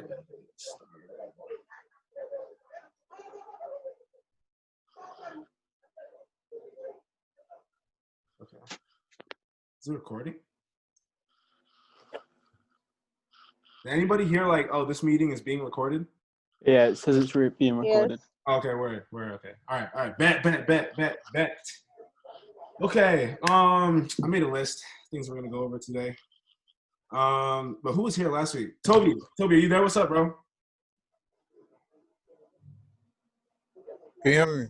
Okay. Is it recording? Did anybody hear like, oh, this meeting is being recorded? Yeah, it says it's being recorded. Yes. Okay, we're okay. All right. Bet. Okay. I made a list of things we're gonna go over today. But who was here last week? Toby, are you there? What's up, bro? Can you hear me?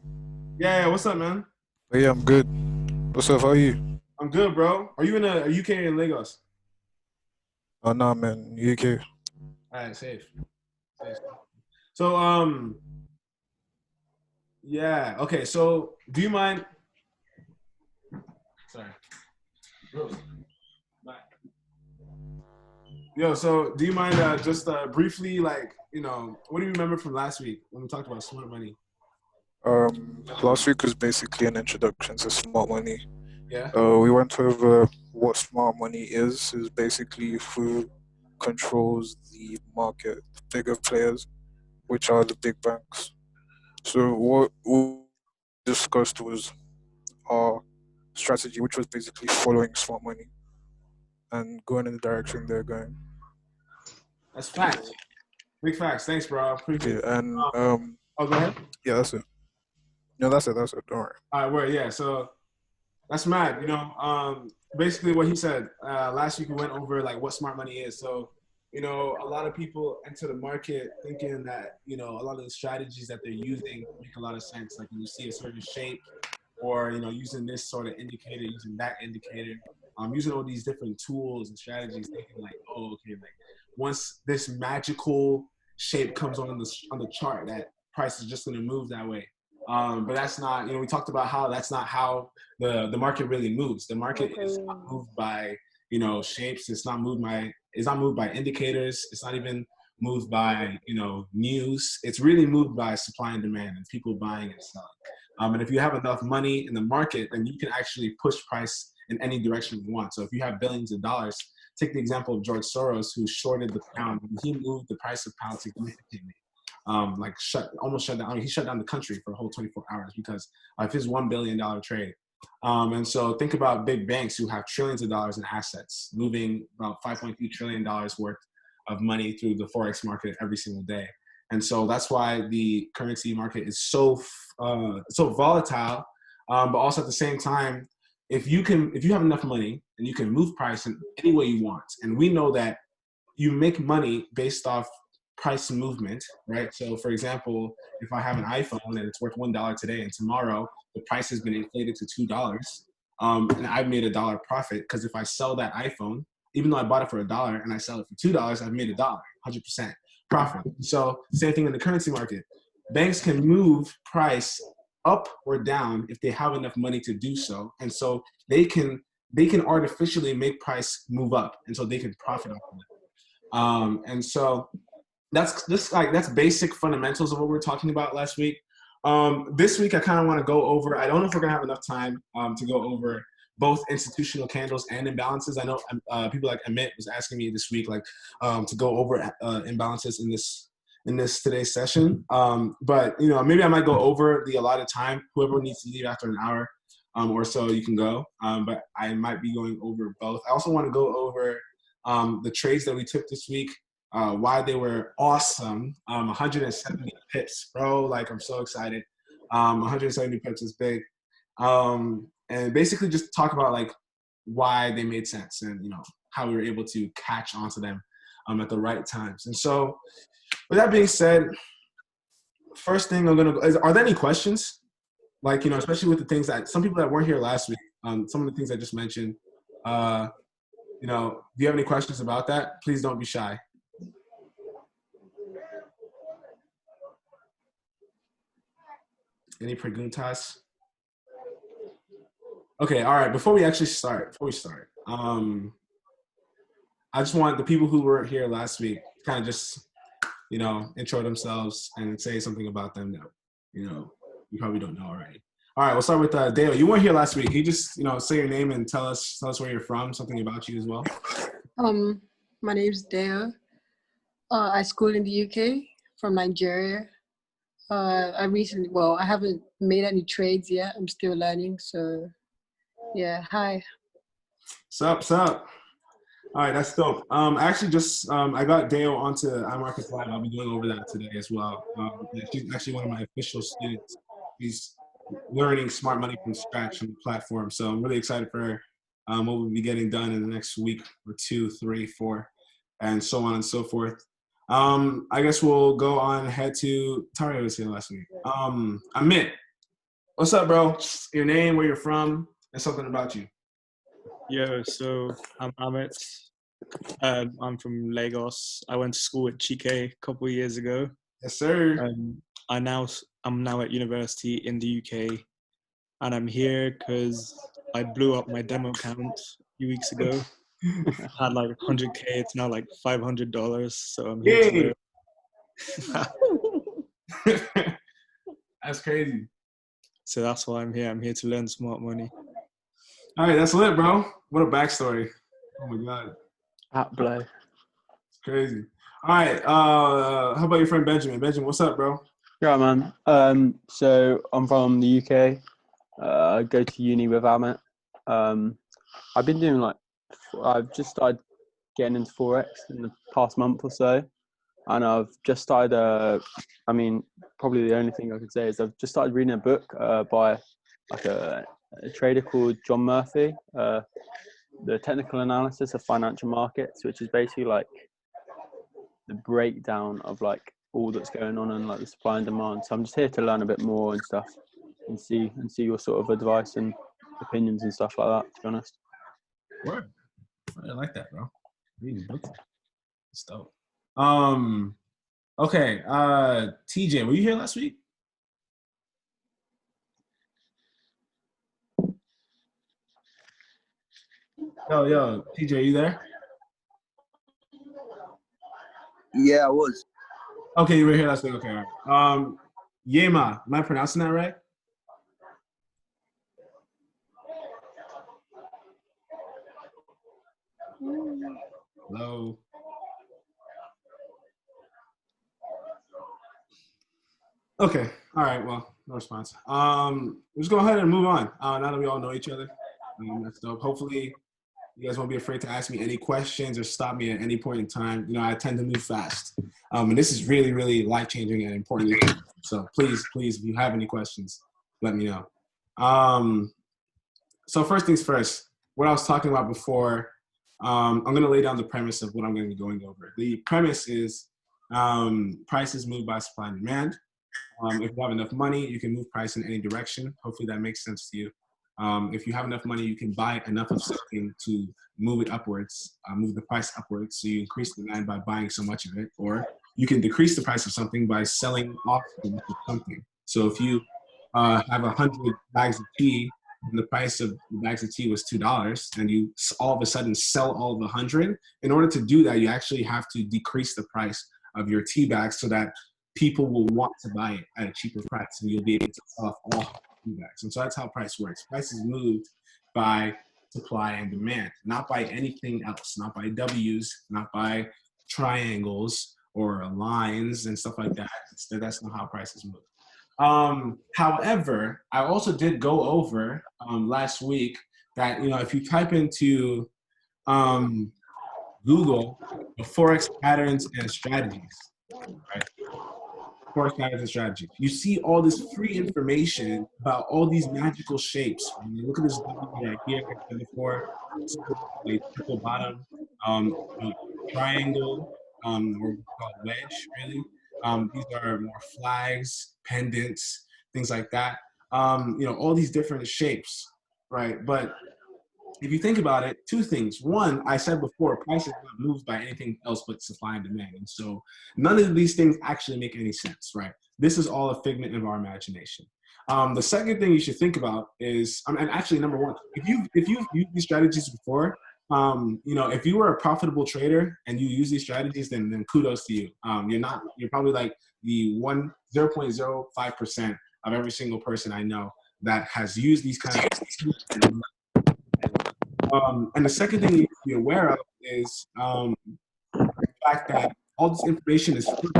Yeah, what's up, man? Oh, yeah, I'm good. What's up? How are you? I'm good, bro. Are you in a UK in Lagos? Oh, no, man. UK. All right, safe. So, yeah. Okay. So, do you mind? Sorry. Yo, so do you mind just briefly, like, what do you remember from last week when we talked about smart money? Last week was basically an introduction to smart money. Yeah. We went over what smart money is. Is basically who controls the market, the bigger players, which are the big banks. So what we discussed was our strategy, which was basically following smart money and going in the direction they're going. That's facts. Big facts. Thanks, bro. I appreciate Okay, it. and Oh, go ahead. yeah, that's it. No, that's it. Don't worry. All right, word. Yeah. So that's mad. Basically what he said last week, we went over like what smart money is. So, a lot of people enter the market thinking that, a lot of the strategies that they're using make a lot of sense. Like when you see a certain shape or, using this sort of indicator, using that indicator, using all these different tools and strategies, thinking like, oh, okay, like once this magical shape comes on the chart, that price is just going to move that way. But that's not, we talked about how that's not how the market really moves. The market is not moved by, shapes. It's not moved by indicators. It's not even moved by, news. It's really moved by supply and demand and people buying and selling. And if you have enough money in the market, then you can actually push price in any direction you want. So if you have billions of dollars, take the example of George Soros, who shorted the pound. He moved the price of pound significantly. Almost shut down. He shut down the country for a whole 24 hours because of his $1 billion trade. And so think about big banks who have trillions of dollars in assets, moving about $5.3 trillion worth of money through the Forex market every single day. And so that's why the currency market is so volatile. But also at the same time, if you have enough money and you can move price in any way you want, and we know that you make money based off price movement, right? So for example, if I have an iPhone and it's worth $1 today and tomorrow the price has been inflated to $2, and I've made $1 profit because if I sell that iPhone, even though I bought it for $1 and I sell it for $2, I've made $1, 100% profit. So same thing in the currency market. Banks can move price up or down if they have enough money to do so, and so they can artificially make price move up, and so they can profit off of it. And so that's basic fundamentals of what we were talking about last week. This week I kind of want to go over, I don't know if we're gonna have enough time to go over both institutional candles and imbalances. I know people like Amit was asking me this week to go over imbalances in this today's session. But maybe I might go over the allotted time. Whoever needs to leave after an hour or so, you can go. But I might be going over both. I also want to go over the trades that we took this week. Why they were awesome. 170 pips, bro. Like, I'm so excited. 170 pips is big. And basically just talk about like why they made sense and how we were able to catch onto them at the right times. And so with that being said, first thing I'm gonna go is, are there any questions? Like, especially with the things that some people that weren't here last week, some of the things I just mentioned, do you have any questions about that? Please don't be shy. Any preguntas? Okay, all right. Before we start, I just want the people who weren't here last week kind of just, intro themselves and say something about them that, you probably don't know already. All right, we'll start with Dale. You weren't here last week. Can you just, say your name and tell us where you're from, something about you as well? My name's Dea. I school in the UK from Nigeria. I haven't made any trades yet. I'm still learning. So, yeah. Hi. Sup? All right, that's dope. Actually, just I got Dale onto iMarkets Live. I'll be going over that today as well. Yeah, she's actually one of my official students. She's learning smart money from scratch on the platform. So I'm really excited for her. What we'll be getting done in the next week or 2, 3, 4, and so on and so forth. I guess we'll go on ahead to Tari was here last week. Amit, what's up, bro? Your name, where you're from, and something about you. Yo, so I'm Amit. I'm from Lagos. I went to school at Chike a couple of years ago. Yes, sir. I'm now at university in the UK, and I'm here because I blew up my demo account a few weeks ago. I had like 100K. It's now like $500. So I'm here to learn. That's crazy. So that's why I'm here. I'm here to learn smart money. All right, that's lit, bro. What a backstory. Oh my God. At blow. It's crazy. All right. How about your friend Benjamin? Benjamin, what's up, bro? Yeah, man. So I'm from the UK. I go to uni with Amit. I've been doing I've just started getting into Forex in the past month or so. And I've just started, probably the only thing I could say is I've just started reading a book by like a trader called John Murphy, The Technical Analysis of Financial Markets, which is basically like the breakdown of like all that's going on and like the supply and demand. So I'm just here to learn a bit more and stuff and see your sort of advice and opinions and stuff like that, to be honest. Word. I like that, bro. Reading books. It's dope. Okay. TJ, were you here last week? Yo, TJ, are you there? Yeah, I was. Okay, you were here last week. Okay, all right. Yema, am I pronouncing that right? Hello. Okay. All right. Well, no response. Let's go ahead and move on. Now that we all know each other, that's dope. Hopefully, you guys won't be afraid to ask me any questions or stop me at any point in time. You know, I tend to move fast, and this is really, really life-changing and important. So please, if you have any questions, let me know. So first things first, what I was talking about before, I'm going to lay down the premise of what I'm going to be going over. The premise is prices move by supply and demand. If you have enough money, you can move price in any direction. Hopefully that makes sense to you. If you have enough money, you can buy enough of something to move it upwards, move the price upwards. So you increase the demand by buying so much of it, or you can decrease the price of something by selling off something. So if you have 100 bags of tea and the price of the bags of tea was $2 and you all of a sudden sell all of the 100, in order to do that, you actually have to decrease the price of your tea bags so that people will want to buy it at a cheaper price and you'll be able to sell off all tea bags. And so that's how price works. Price is moved by supply and demand, not by anything else, not by W's, not by triangles or lines and stuff like that. That's not how prices move. However, I also did go over last week that, you know, if you type into Google Forex patterns and strategies, right? Forex patterns and strategies. You see all this free information about all these magical shapes. When you look at this W right here, like I said before, a triple bottom, triangle, or we call it wedge, really. These are more flags, pendants, things like that. You know, all these different shapes, right? But if you think about it, two things. One, I said before, price is not moved by anything else but supply and demand. And so none of these things actually make any sense, right? This is all a figment of our imagination. The second thing you should think about is, and actually number one, if you've used these strategies before, you know, if you were a profitable trader and you use these strategies, then kudos to you. You're probably like the 0.05% of every single person I know that has used these kind of and the second thing you need to be aware of is the fact that all this information is free,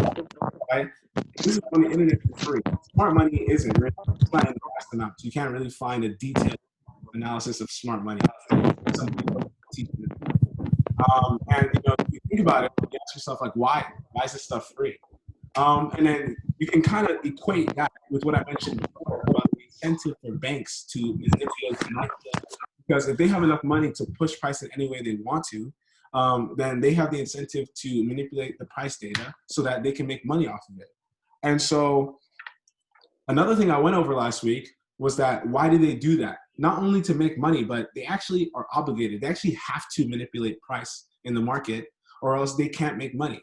right? This is on the internet for free. Smart money isn't really, it's not in the vast amount. You can't really find a detailed analysis of smart money. Some people teach it. And you know, you think about it, you ask yourself like, why? Why is this stuff free? And then you can kind of equate that with what I mentioned before about the incentive for banks to manipulate the market. Because if they have enough money to push price in any way they want to, then they have the incentive to manipulate the price data so that they can make money off of it. And so another thing I went over last week was that why do they do that? Not only to make money, but they actually are obligated. They actually have to manipulate price in the market or else they can't make money.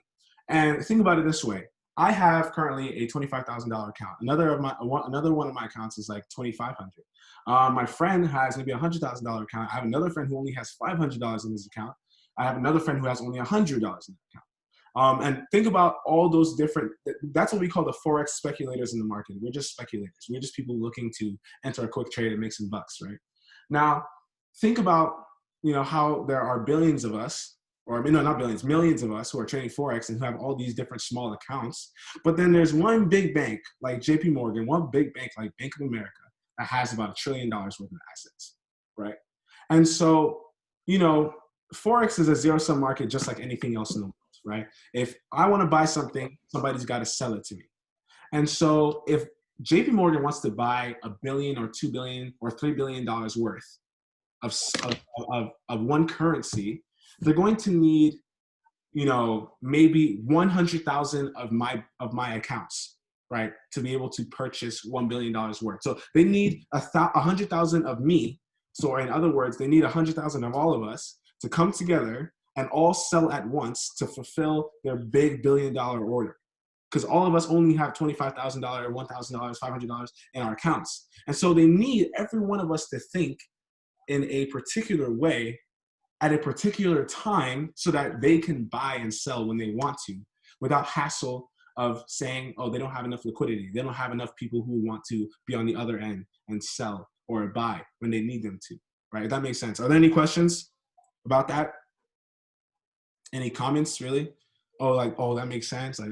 And think about it this way. I have currently a $25,000 account. Another one of my accounts is like $2,500. My friend has maybe a $100,000 account. I have another friend who only has $500 in his account. I have another friend who has only $100 in the account. And think about all those different, that's what we call the Forex speculators in the market. We're just speculators. We're just people looking to enter a quick trade and make some bucks, right? Now, think about, you know, how there are billions of us, or no, not billions, millions of us who are trading Forex and who have all these different small accounts. But then there's one big bank like JP Morgan, one big bank like Bank of America that has about $1 trillion worth of assets, right? And so, you know, Forex is a zero-sum market just like anything else in the world, right? If I want to buy something, somebody's got to sell it to me. And so if JP Morgan wants to buy $1 billion or $2 billion or $3 billion worth of one currency, they're going to need, you know, maybe 100,000 of my accounts, right, to be able to purchase $1 billion worth. So they need 100,000 of me. So in other words, they need 100,000 of all of us to come together and all sell at once to fulfill their big $1 billion order. Because all of us only have $25,000, $1,000, $500 in our accounts. And so they need every one of us to think in a particular way at a particular time so that they can buy and sell when they want to without hassle of saying, oh, they don't have enough liquidity. They don't have enough people who want to be on the other end and sell or buy when they need them to, right? If that makes sense. Are there any questions about that? Any comments, really? Oh, like, oh, that makes sense. Like,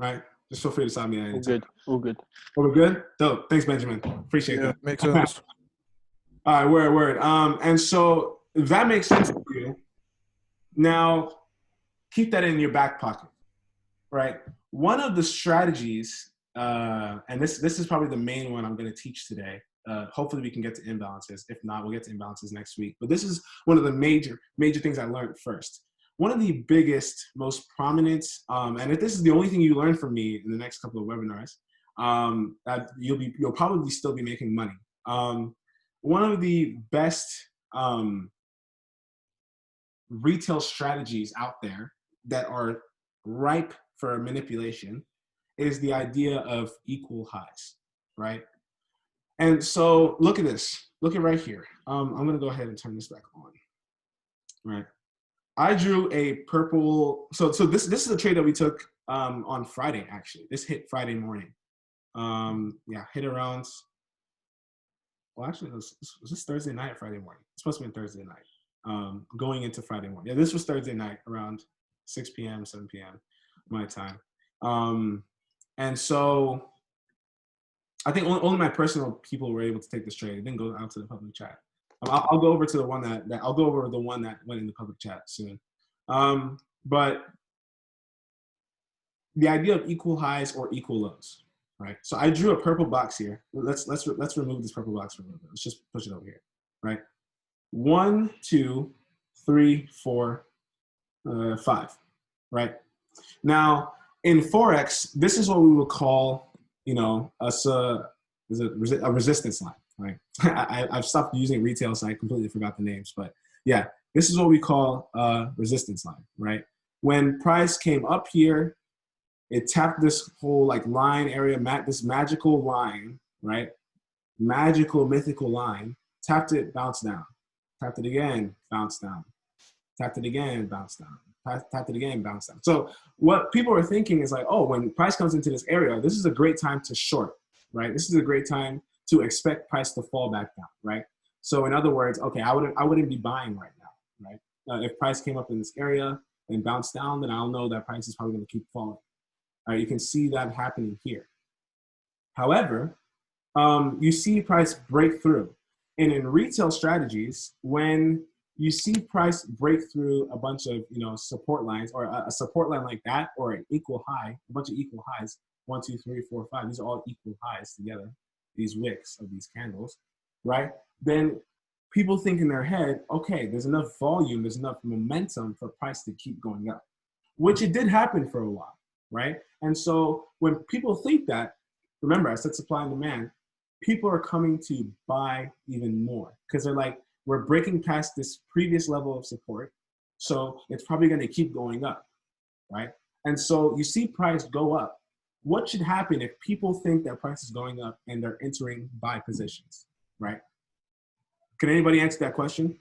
right? Just feel free to stop me at any time. All good. Oh, we're good? Dope. Thanks, Benjamin. Appreciate that. Makes sense. All right, word. And so if that makes sense to you, now keep that in your back pocket, right? One of the strategies, and this is probably the main one I'm going to teach today. Hopefully we can get to imbalances. If not, we'll get to imbalances next week. But this is one of the major things I learned first. One of the biggest, most prominent, and if this is the only thing you learn from me in the next couple of webinars, that you'll probably still be making money. One of the best retail strategies out there that are ripe for manipulation is the idea of equal highs, right? And so look at this. Look at right here. I'm going to go ahead and turn this back on, right? I drew a purple. So this is a trade that we took on Friday, actually. This hit Friday morning. Yeah, hit around. Well, actually, was this Thursday night or Friday morning? It's supposed to be Thursday night, going into Friday morning. Yeah, this was Thursday night around 6 p.m., 7 p.m. my time. And so I think only my personal people were able to take this trade. It didn't go out to the public chat. I'll go over to the one that I'll go over the one that went in the public chat soon. But the idea of equal highs or equal lows, right? So I drew a purple box here. Let's remove this purple box for a little bit. Let's just push it over here, right? 1, 2, 3, 4, 5, right? Now in Forex, this is what we would call, you know, a resistance line, right? I've stopped using retail, so I completely forgot the names, but yeah, this is what we call a resistance line, right? When price came up here, it tapped this whole like line area, this magical line, right? Magical, mythical line, tapped it, bounced down, tapped it again, bounced down, tapped it again, bounced down, tapped it again, bounced down. So what people are thinking is like, oh, when price comes into this area, this is a great time to short, right? This is a great time to expect price to fall back down, right? So in other words, okay, I wouldn't be buying right now, right? If price came up in this area, and bounce down, then I'll know that price is probably going to keep falling. All right, you can see that happening here. However, you see price break through. And in retail strategies, when you see price break through a bunch of support lines, or a support line like that, or an equal high, a bunch of equal highs, 1, 2, 3, 4, 5, these are all equal highs together, these wicks of these candles, right? Then people think in their head, okay, there's enough volume, there's enough momentum for price to keep going up, which it did happen for a while, right? And so when people think that, remember, I said supply and demand, people are coming to buy even more because they're like, we're breaking past this previous level of support, so it's probably going to keep going up, right? And so you see price go up. What should happen if people think that price is going up and they're entering buy positions, right? Can anybody answer that question?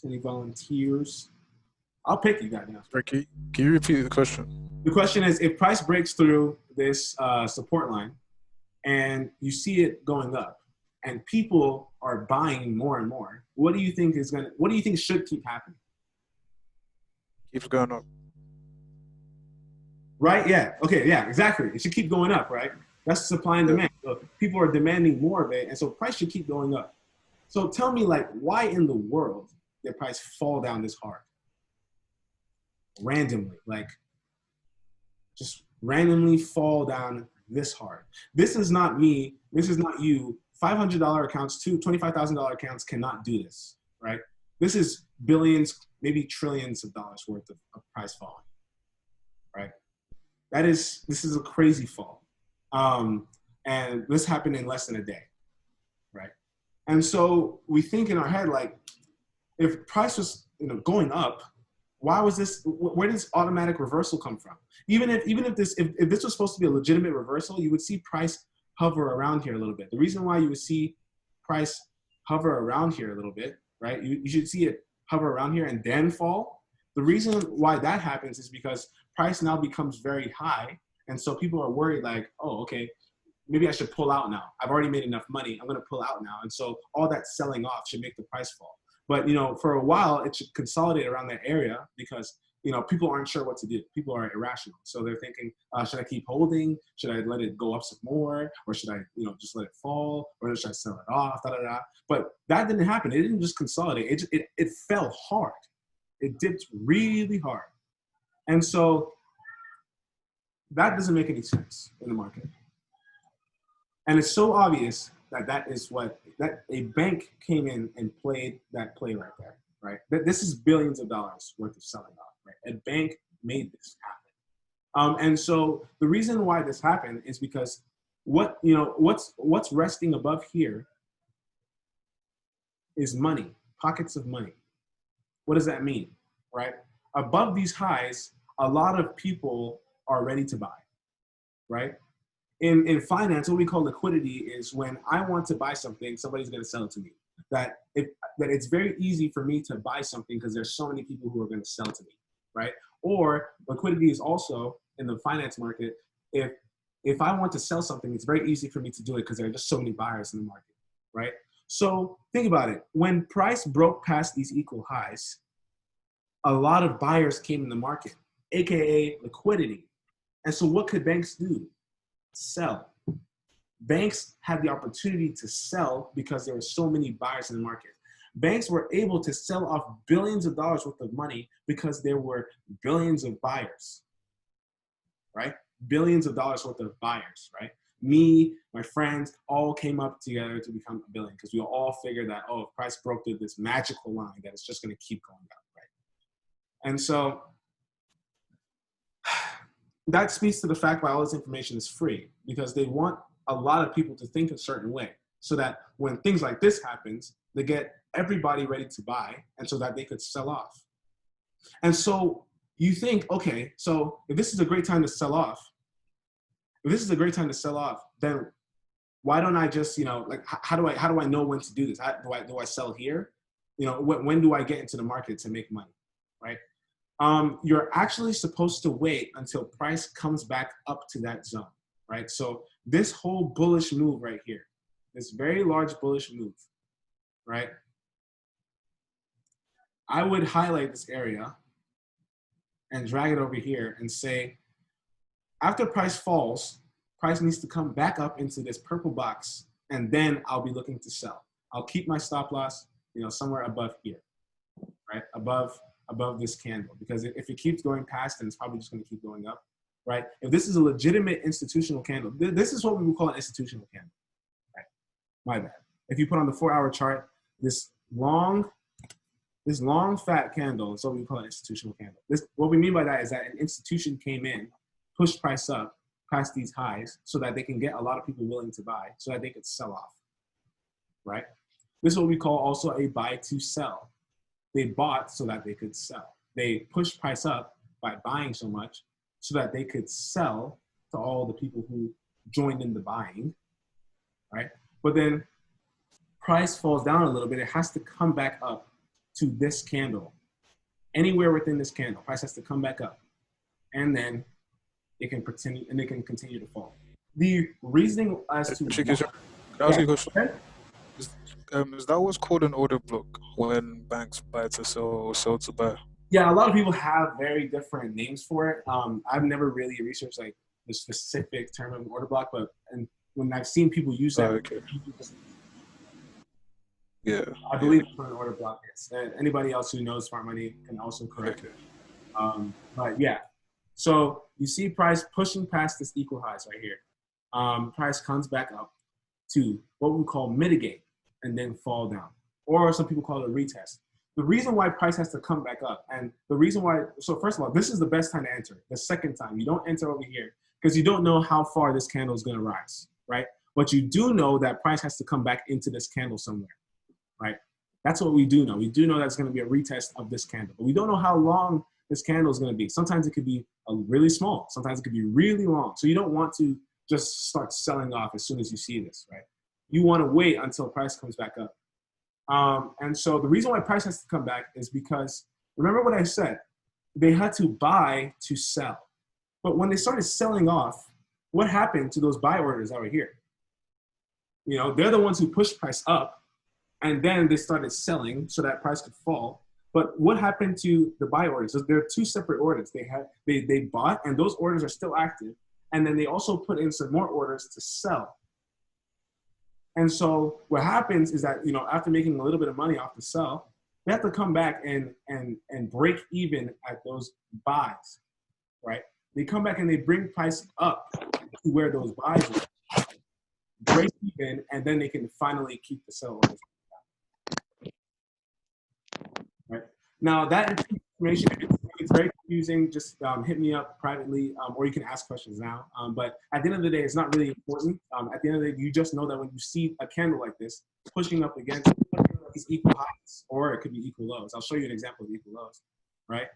Any volunteers? I'll pick you guys now. Ricky, can you repeat the question? The question is, if price breaks through this support line and you see it going up and people are buying more and more, what do you think should keep happening? Keeps going up. Right? Yeah. Okay. Yeah, exactly. It should keep going up, right? That's supply and demand. So people are demanding more of it, and so price should keep going up. So tell me, like, why in the world did price fall down this hard? Randomly, like, just randomly fall down this hard. This is not me. This is not you. $500 accounts, $25,000 accounts cannot do this, right? This is billions, maybe trillions of dollars worth of price falling, right? This is a crazy fall. And this happened in less than a day, right? And so we think in our head, like, if price was going up, why was this? Where did this automatic reversal come from? Even if this was supposed to be a legitimate reversal, you would see price hover around here a little bit. The reason why you would see price hover around here a little bit, right? You should see it hover around here and then fall. The reason why that happens is because price now becomes very high, and so people are worried, like, oh, okay, maybe I should pull out now. I've already made enough money. I'm going to pull out now, and so all that selling off should make the price fall. But for a while, it should consolidate around that area because people aren't sure what to do. People are irrational, so they're thinking, should I keep holding? Should I let it go up some more, or should I just let it fall, or should I sell it off? Da, da, da. But that didn't happen. It didn't just consolidate. It fell hard. It dipped really hard, and so that doesn't make any sense in the market. And it's so obvious that a bank came in and played that play right there, right? This is billions of dollars worth of selling off, right? A bank made this happen. And so the reason why this happened is because what's resting above here is money, pockets of money. What does that mean, right? Above these highs, a lot of people are ready to buy, right? In finance, what we call liquidity is when I want to buy something, somebody's going to sell it to me. That it's very easy for me to buy something because there's so many people who are going to sell to me, right? Or liquidity is also in the finance market. If I want to sell something, it's very easy for me to do it because there are just so many buyers in the market, right? So think about it. When price broke past these equal highs, a lot of buyers came in the market, AKA liquidity. And so what could banks do? Sell. Banks had the opportunity to sell because there were so many buyers in the market. Banks were able to sell off billions of dollars worth of money because there were billions of buyers, right? Billions of dollars worth of buyers, right? Me, my friends, all came up together to become a billion because we all figured that, oh, if price broke through this magical line, that it's just going to keep going up, right? And so that speaks to the fact why all this information is free, because they want a lot of people to think a certain way so that when things like this happens, they get everybody ready to buy and so that they could sell off. And so you think, okay, so if this is a great time to sell off, then why don't I just, how do I know when to do this? Do I sell here? When do I get into the market to make money, right? You're actually supposed to wait until price comes back up to that zone, right? So this whole bullish move right here, this very large bullish move, right? I would highlight this area and drag it over here and say, after price falls, price needs to come back up into this purple box, and then I'll be looking to sell. I'll keep my stop loss, somewhere above here, right? Above this candle, because if it keeps going past, then it's probably just going to keep going up, right? If this is a legitimate institutional candle, this is what we would call an institutional candle, right? My bad. If you put on the 4-hour chart, this long fat candle is what we call an institutional candle. What we mean by that is that an institution came in, pushed price up past these highs so that they can get a lot of people willing to buy so that they could sell off, right? This is what we call also a buy to sell. They bought so that they could sell. They pushed price up by buying so much so that they could sell to all the people who joined in the buying, right? But then price falls down a little bit. It has to come back up to this candle. Anywhere within this candle, price has to come back up. And then it can continue to fall. The reasoning as to Can I ask you a question? Is that what's called an order block when banks buy to sell or sell to buy? Yeah, a lot of people have very different names for it. I've never really researched like the specific term of an order block, but when I've seen people use that, okay. Yeah, I believe it's what an order block is. And anybody else who knows smart money can also correct it. But yeah, so you see price pushing past this equal highs right here. Price comes back up to what we call mitigate and then fall down, or some people call it a retest. The reason why price has to come back up, and the reason why, so first of all, this is the best time to enter. The second time, you don't enter over here because you don't know how far this candle is going to rise, right? But you do know that price has to come back into this candle somewhere, right? That's what we do know. We do know that's going to be a retest of this candle, but we don't know how long this candle is going to be. Sometimes it could be really small. Sometimes it could be really long. So you don't want to just start selling off as soon as you see this, right? You want to wait until price comes back up. And so the reason why price has to come back is because, remember what I said, they had to buy to sell. But when they started selling off, what happened to those buy orders over here? They're the ones who pushed price up, and then they started selling so that price could fall. But what happened to the buy orders? So there are two separate orders. They bought, and those orders are still active. And then they also put in some more orders to sell. And so what happens is that, after making a little bit of money off the sell, they have to come back and break even at those buys, right? They come back and they bring price up to where those buys are, break even, and then they can finally keep the sell orders. Right? Now that information, it's very confusing. Just hit me up privately, or you can ask questions now. But at the end of the day, it's not really important. At the end of the day, you just know that when you see a candle like this pushing up against these equal highs, or it could be equal lows. I'll show you an example of equal lows, right?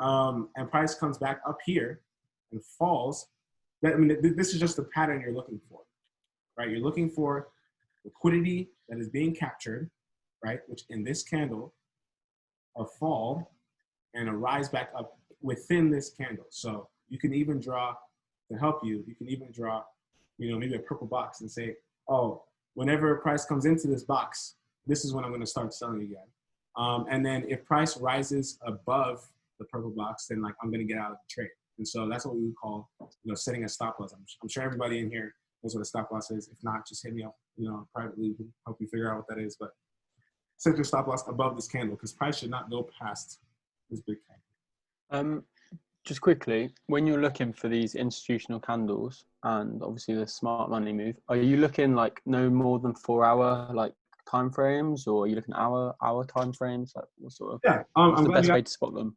And price comes back up here and falls. This is just the pattern you're looking for, right? You're looking for liquidity that is being captured, right? Which in this candle, a fall and a rise back up within this candle. So you can even draw, to help you, you can even draw, maybe a purple box and say, oh, whenever price comes into this box, this is when I'm going to start selling again. And then if price rises above the purple box, then I'm going to get out of the trade. And so that's what we would call, setting a stop loss. I'm sure everybody in here knows what a stop loss is. If not, just hit me up, privately, we can help you figure out what that is. But set your stop loss above this candle because price should not go past this big candle. Just quickly, when you're looking for these institutional candles and obviously the smart money move, are you looking no more than 4-hour time frames, or are you looking hour time frames? What sort of? Yeah, what's the best way to spot them?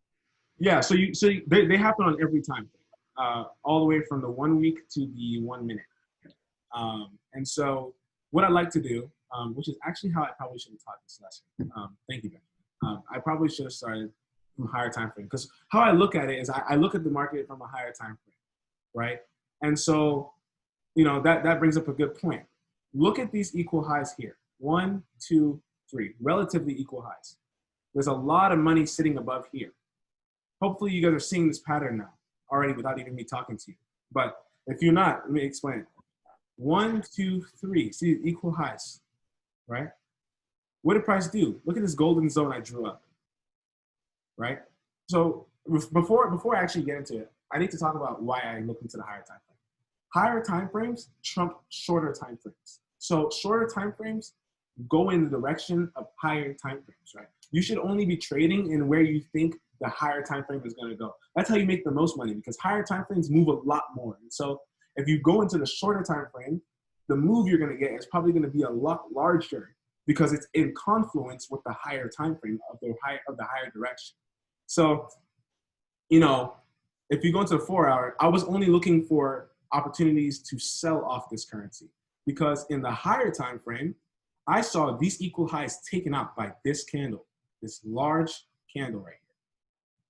Yeah, so they happen on every time frame, all the way from the 1 week to the 1 minute. And so what I like to do, which is actually how I probably should have taught this lesson. Thank you, Ben. I probably should have started from a higher time frame, because how I look at it is I look at the market from a higher time frame, right? And so, that brings up a good point. Look at these equal highs here. 1, 2, 3, relatively equal highs. There's a lot of money sitting above here. Hopefully you guys are seeing this pattern now already without even me talking to you. But if you're not, let me explain. 1, 2, 3, see equal highs, right? What did price do? Look at this golden zone I drew up. right? So before I actually get into it, I need to talk about why I look into the higher time frame. Higher time frames trump shorter time frames. So shorter time frames go in the direction of higher time frames, right? You should only be trading in where you think the higher time frame is going to go. That's how you make the most money, because higher time frames move a lot more. And so if you go into the shorter time frame, the move you're going to get is probably going to be a lot larger because it's in confluence with the higher time frame of the higher direction. So, you know, if you go into the 4-hour, I was only looking for opportunities to sell off this currency, because in the higher time frame, I saw these equal highs taken out by this candle, this large candle right here.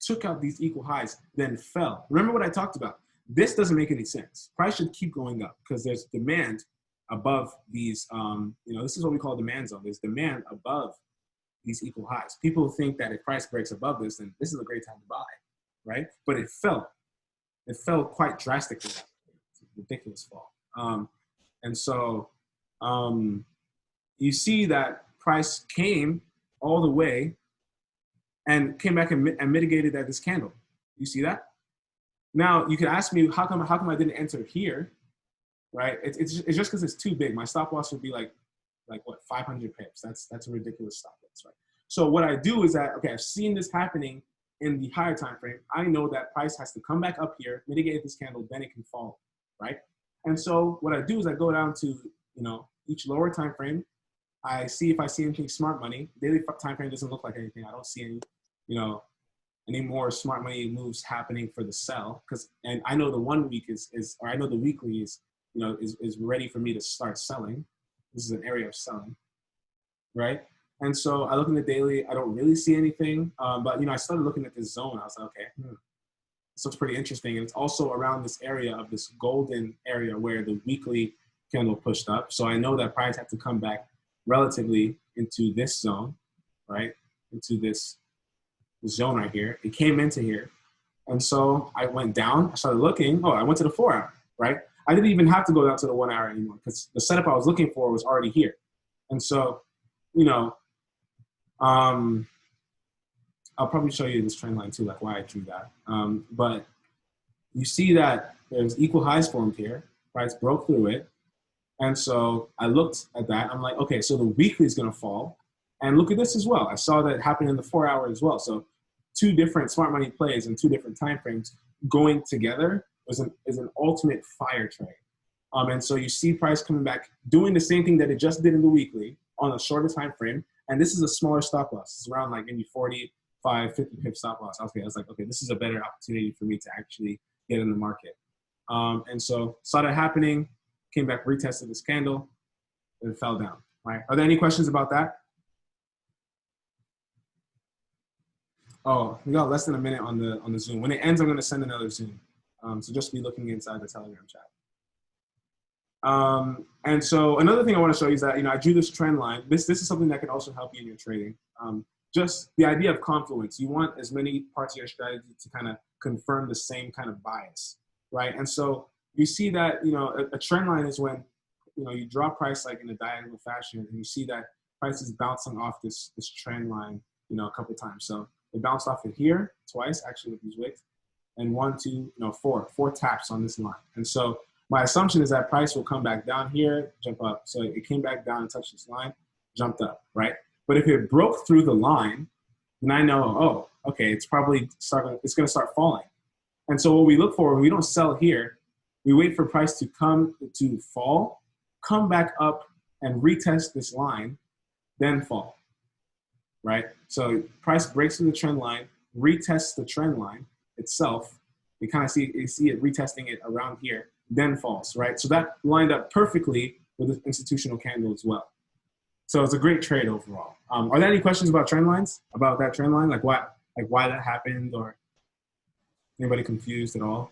Took out these equal highs, then fell. Remember what I talked about? This doesn't make any sense. Price should keep going up because there's demand above these, this is what we call demand zone. There's demand above these equal highs. People think that if price breaks above this, then this is a great time to buy, right? But it fell. It fell quite drastically. It's a ridiculous fall. And so you see that price came all the way and came back and mitigated at this candle. You see that? Now you can ask me, how come I didn't enter here, right? It's just because it's too big. My stop loss would be like what, 500 pips. That's a ridiculous stop loss, right? So what I do is that, okay, I've seen this happening in the higher time frame. I know that price has to come back up here, mitigate this candle, then it can fall, right? And so what I do is I go down to, each lower time frame. I see if I see anything smart money. Daily time frame doesn't look like anything. I don't see any more smart money moves happening for the sell, and I know the 1 week or I know the weekly is ready for me to start selling. This is an area of selling, right? And so I look in the daily. I don't really see anything, but I started looking at this zone. I was like, okay, this looks pretty interesting, and it's also around this area of this golden area where the weekly candle pushed up. So I know that price had to come back relatively into this zone, right? Into this zone right here. It came into here. And so I went down, I started looking. Oh, I went to the 4-hour, right? I didn't even have to go down to the 1 hour anymore because the setup I was looking for was already here. And so, I'll probably show you this trend line too, like why I drew that. But you see that there's equal highs formed here. Price broke through it. And so I looked at that. I'm like, okay, so the weekly is going to fall. And look at this as well. I saw that happen in the 4-hour as well. So 2 different smart money plays in 2 different time frames going together is an ultimate fire trade. And so you see price coming back, doing the same thing that it just did in the weekly on a shorter time frame. And this is a smaller stop loss. It's around like maybe 45, 50 pip stop loss. Okay, I was like, okay, this is a better opportunity for me to actually get in the market. And so saw that happening, came back, retested this candle, and it fell down. Right? Are there any questions about that? Oh, we got less than a minute on the Zoom. When it ends, I'm going to send another Zoom. So just be looking inside the Telegram chat. And so another thing I want to show you is that, I drew this trend line. This is something that can also help you in your trading. Just the idea of confluence. You want as many parts of your strategy to kind of confirm the same kind of bias, right? And so you see that, a trend line is when, you draw price like in a diagonal fashion, and you see that price is bouncing off this trend line, a couple of times. So it bounced off it here twice, actually, with these wicks, and 1, 2, 4 taps on this line. And so my assumption is that price will come back down here, jump up. So it came back down and touched this line, jumped up, right? But if it broke through the line, then I know, oh, okay, it's probably going to start falling. And so what we look for when we don't sell here, we wait for price to fall, come back up and retest this line, then fall, right? So price breaks through the trend line, retests the trend line itself. You kind of see it retesting it around here, then falls, right? So that lined up perfectly with this institutional candle as well. So it's a great trade overall. Are there any questions about trend lines, about that trend line? Like why that happened, or anybody confused at all?